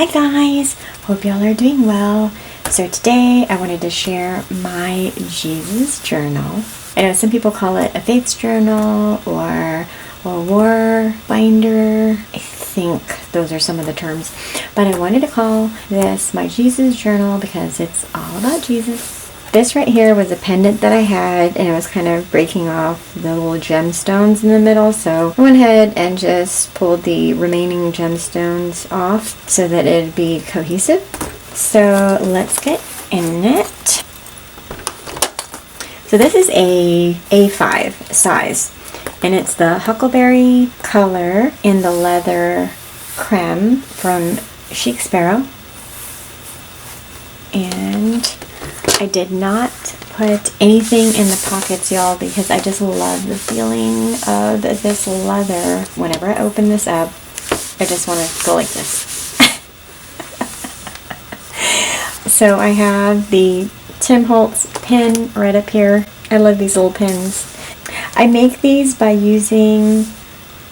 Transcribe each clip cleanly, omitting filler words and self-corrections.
Hi guys, hope y'all are doing well. So today I wanted to share my Jesus journal. I know some people call it a faith journal or a war binder. I think those are some of the terms. But I wanted to call this my Jesus journal because it's all about Jesus. This right here was a pendant that I had, and it was kind of breaking off the little gemstones in the middle, so I went ahead and just pulled the remaining gemstones off so that it'd be cohesive. So let's get in it. So this is a A5 size, and it's the Huckleberry color in the leather Creme from Chic Sparrow. And I did not put anything in the pockets, y'all, because I just love the feeling of this leather. Whenever I open this up, I just want to go like this. So I have the Tim Holtz pin right up here. I love these little pins. I make these by using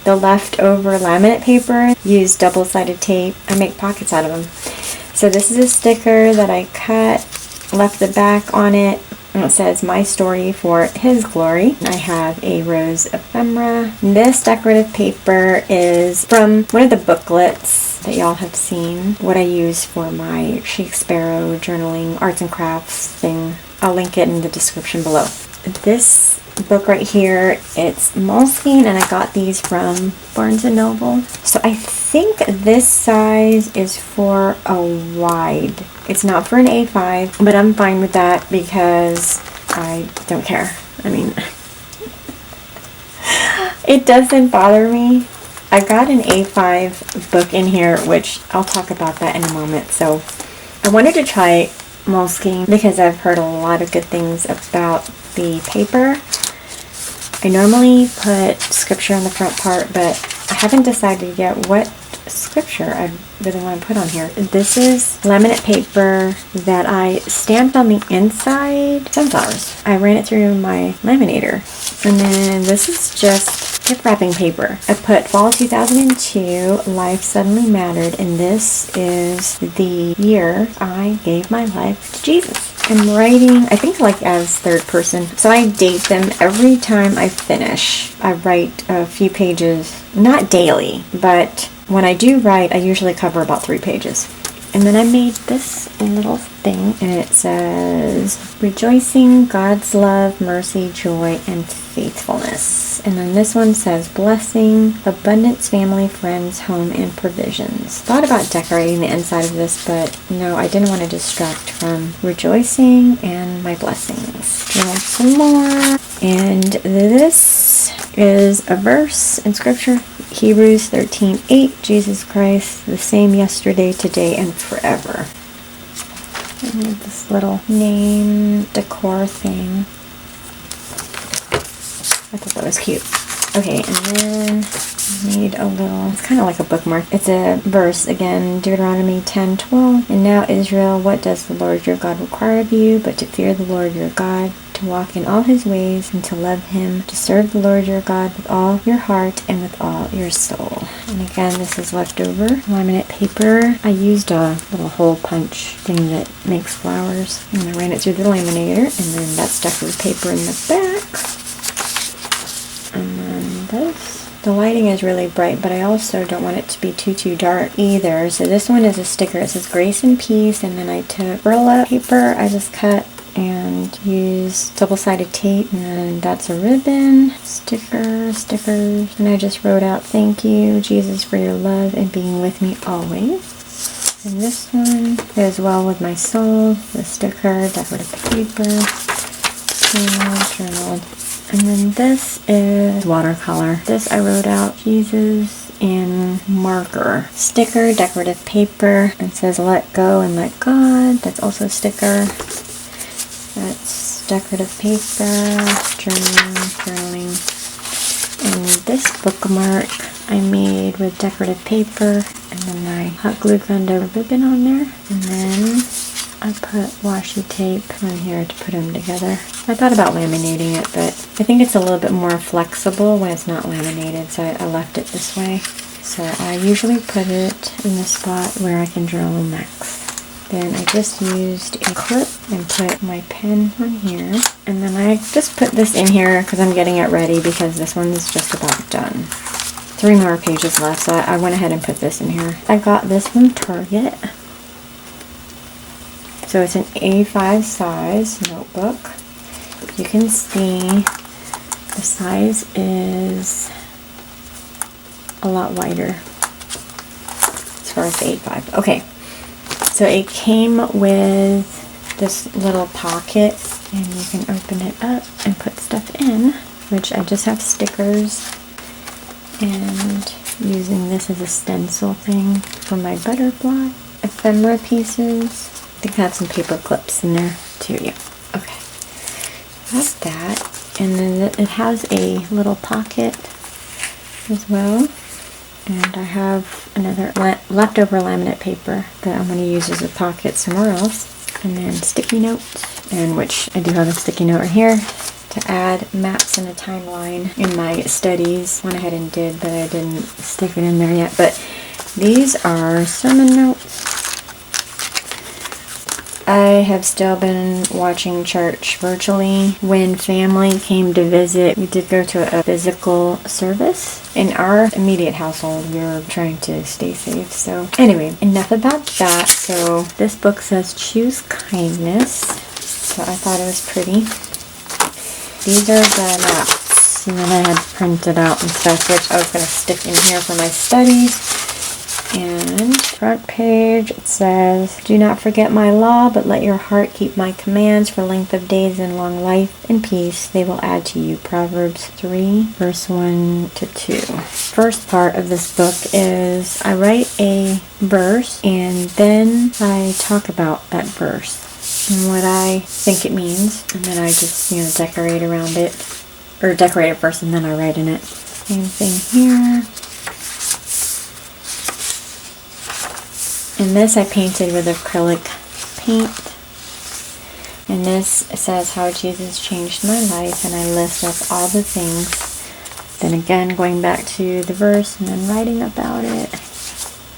the leftover laminate paper. Use double-sided tape. I make pockets out of them. So this is a sticker that I cut. Left the back on it, and it says my story for his glory. I have a rose ephemera. This decorative paper is from one of the booklets that y'all have seen, what I use for my Chic Sparrow journaling arts and crafts thing. I'll link it in the description below. This book right here, it's moleskin, and I got these from Barnes & Noble. So I think this size is for a wide. It's not for an A5, but I'm fine with that because I don't care. I mean, it doesn't bother me. I got an A5 book in here, which I'll talk about that in a moment. So I wanted to try moleskin because I've heard a lot of good things about the paper. I normally put scripture on the front part, but I haven't decided yet what scripture I really want to put on here. This is laminate paper that I stamped on the inside sunflowers. I ran it through my laminator. And then this is just gift wrapping paper. I put fall 2002, life suddenly mattered, and this is the year I gave my life to Jesus. I'm writing, I think, like as third person, so I date them every time I finish. I write a few pages, not daily, but when I do write, I usually cover about 3 pages. And then I made this little thing, and it says, rejoicing, God's love, mercy, joy, and faithfulness. And then this one says, blessing, abundance, family, friends, home, and provisions. Thought about decorating the inside of this, but no, I didn't want to distract from rejoicing and my blessings. We have some more. And this is a verse in scripture. Hebrews 13:8, Jesus Christ, the same yesterday, today, and forever. And this little name decor thing. I thought that was cute. Okay, and then I made a little, it's kind of like a bookmark. It's a verse, again, Deuteronomy 10:12. And now, Israel, what does the Lord your God require of you, but to fear the Lord your God, to walk in all his ways, and to love him, to serve the Lord your God with all your heart and with all your soul. And again, this is leftover laminate paper. I used a little hole punch thing that makes flowers, and I ran it through the laminator, and then that's decorative paper in the back. And then this. The lighting is really bright, but I also don't want it to be too dark either. So this one is a sticker. It says grace and peace, and then I took burlap paper I just cut and use double-sided tape, and then that's a ribbon, stickers, and I just wrote out, thank you, Jesus, for your love and being with me always. And this one goes well with my soul, the sticker, decorative paper, journal. And then this is watercolor. This I wrote out, Jesus in marker. Sticker, decorative paper. It says let go and let God. That's also a sticker. That's decorative paper, journaling. And this bookmark I made with decorative paper, and then I hot glue gunned a ribbon on there, and then I put washi tape on here to put them together. I thought about laminating it, but I think it's a little bit more flexible when it's not laminated, so I left it this way. So I usually put it in the spot where I can journal next. Then I just used a clip and put my pen on here. And then I just put this in here because I'm getting it ready because this one is just about done. 3 more pages left, so I went ahead and put this in here. I got this from Target. So it's an A5 size notebook. You can see the size is a lot wider as far as the A5. Okay, so it came with this little pocket, and you can open it up and put stuff in, which I just have stickers and using this as a stencil thing for my butterfly. Ephemera pieces. I think I have some paper clips in there too. Yeah, okay. That's that. And then it has a little pocket as well. And I have another leftover laminate paper that I'm going to use as a pocket somewhere else. And then sticky notes, and which I do have a sticky note right here to add maps and a timeline in my studies. Went ahead and did, but I didn't stick it in there yet. But these are sermon notes. I have still been watching church virtually. When family came to visit, we did go to a physical service. In our immediate household, we were trying to stay safe. So anyway, enough about that. So this book says choose kindness. So I thought it was pretty. These are the maps that I had printed out and stuff, which I was going to stick in here for my studies. And front page, it says, do not forget my law, but let your heart keep my commands for length of days and long life and peace. They will add to you. Proverbs 3, verse 1 to 2. First part of this book is I write a verse and then I talk about that verse and what I think it means. And then I just, decorate around it. Or decorate it first and then I write in it. Same thing here. And this I painted with acrylic paint. And this says how Jesus changed my life, and I list up all the things. Then again, going back to the verse and then writing about it.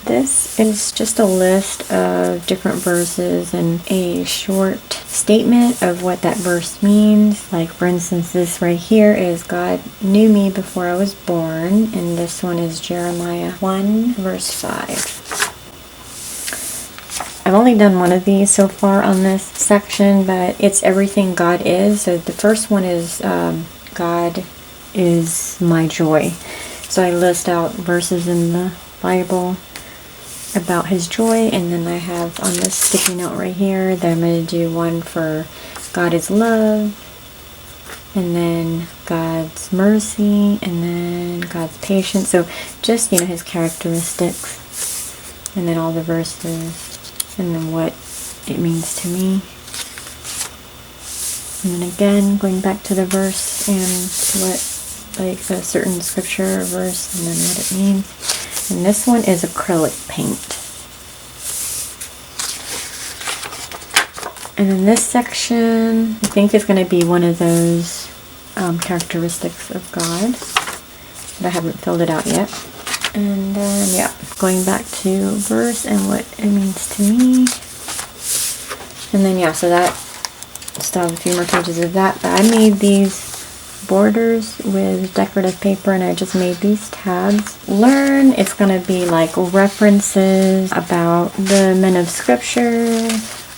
This is just a list of different verses and a short statement of what that verse means. Like for instance, this right here is God knew me before I was born, and this one is Jeremiah 1 verse 5. I've only done one of these so far on this section, but it's everything God is. So the first one is God is my joy. So I list out verses in the Bible about his joy, and then I have on this sticky note right here that I'm going to do one for God is love, and then God's mercy, and then God's patience. So just, his characteristics, and then all the verses. And then what it means to me. And then again, going back to the verse and what, like a certain scripture or verse, and then what it means. And this one is acrylic paint. And then this section, I think is going to be one of those characteristics of God. But I haven't filled it out yet. And then, yeah, going back to verse and what it means to me. And then, yeah, so that, still have a few more pages of that. But I made these borders with decorative paper, and I just made these tabs. Learn, it's going to be like references about the men of scripture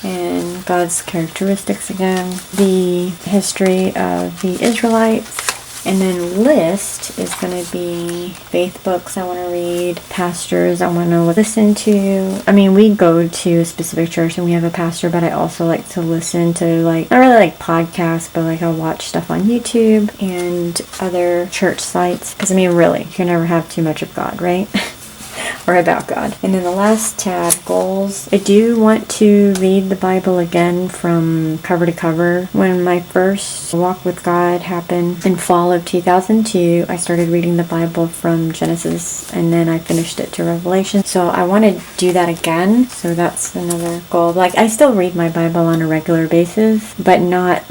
and God's characteristics again. The history of the Israelites. And then list is going to be faith books I want to read, pastors I want to listen to. I mean, we go to a specific church and we have a pastor, but I also like to listen to, not really like podcasts, but I'll watch stuff on YouTube and other church sites. Because, really, you can never have too much of God, right? Or about God. And then the last tab, goals. I do want to read the Bible again from cover to cover. When my first walk with God happened in fall of 2002, I started reading the Bible from Genesis, and then I finished it to Revelation. So I want to do that again. So that's another goal. I still read my Bible on a regular basis, but not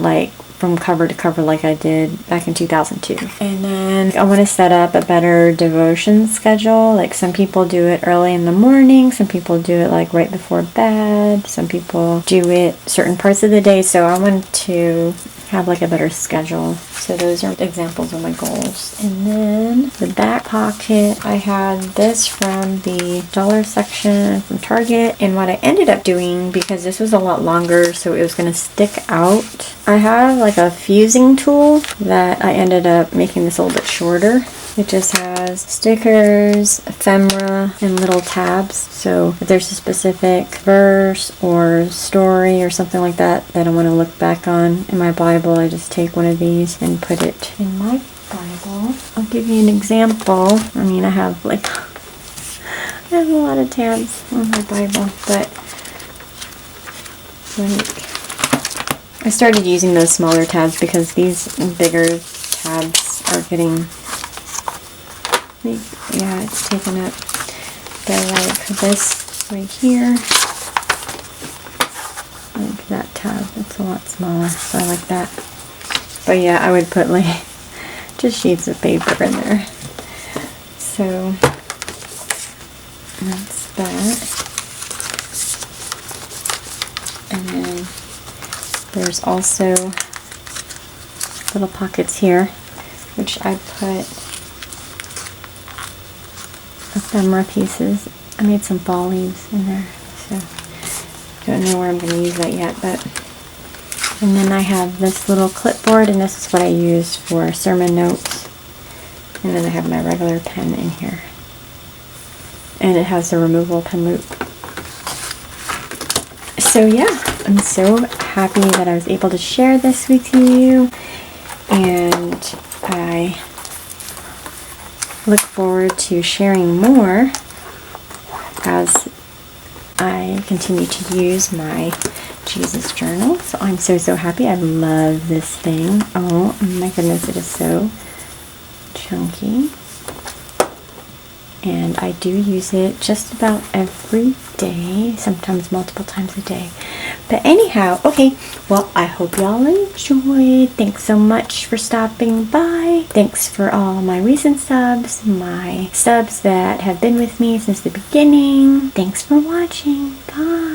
from cover to cover like I did back in 2002. And then I want to set up a better devotion schedule. Like some people do it early in the morning, some people do it like right before bed, some people do it certain parts of the day. So I want to have like a better schedule. So those are examples of my goals. And then the back pocket, I had this from the dollar section from Target. And what I ended up doing, because this was a lot longer so it was going to stick out, I have like a fusing tool that I ended up making this a little bit shorter. It just has stickers, ephemera, and little tabs. So if there's a specific verse or story or something like that that I want to look back on in my Bible, I just take one of these and put it in my Bible. I'll give you an example. I mean, I have a lot of tabs on my Bible, but like I started using those smaller tabs because these bigger tabs are getting, yeah, it's taken up. But like this right here, like that tab, it's a lot smaller, so I like that. But yeah, I would put like just sheets of paper in there. So that's that. And then there's also little pockets here, which I put ephemera pieces. I made some fall leaves in there, so don't know where I'm going to use that yet. But and then I have this little clipboard, and this is what I use for sermon notes. And then I have my regular pen in here, and it has a removable pen loop. So yeah, I'm so happy that I was able to share this with you, and I look forward to sharing more as I continue to use my Jesus journal. So I'm so happy. I love this thing. Oh my goodness, it is so chunky. And I do use it just about every day, sometimes multiple times a day. But anyhow, okay, well, I hope y'all enjoyed. Thanks so much for stopping by. Thanks for all my recent subs, my subs that have been with me since the beginning. Thanks for watching. Bye.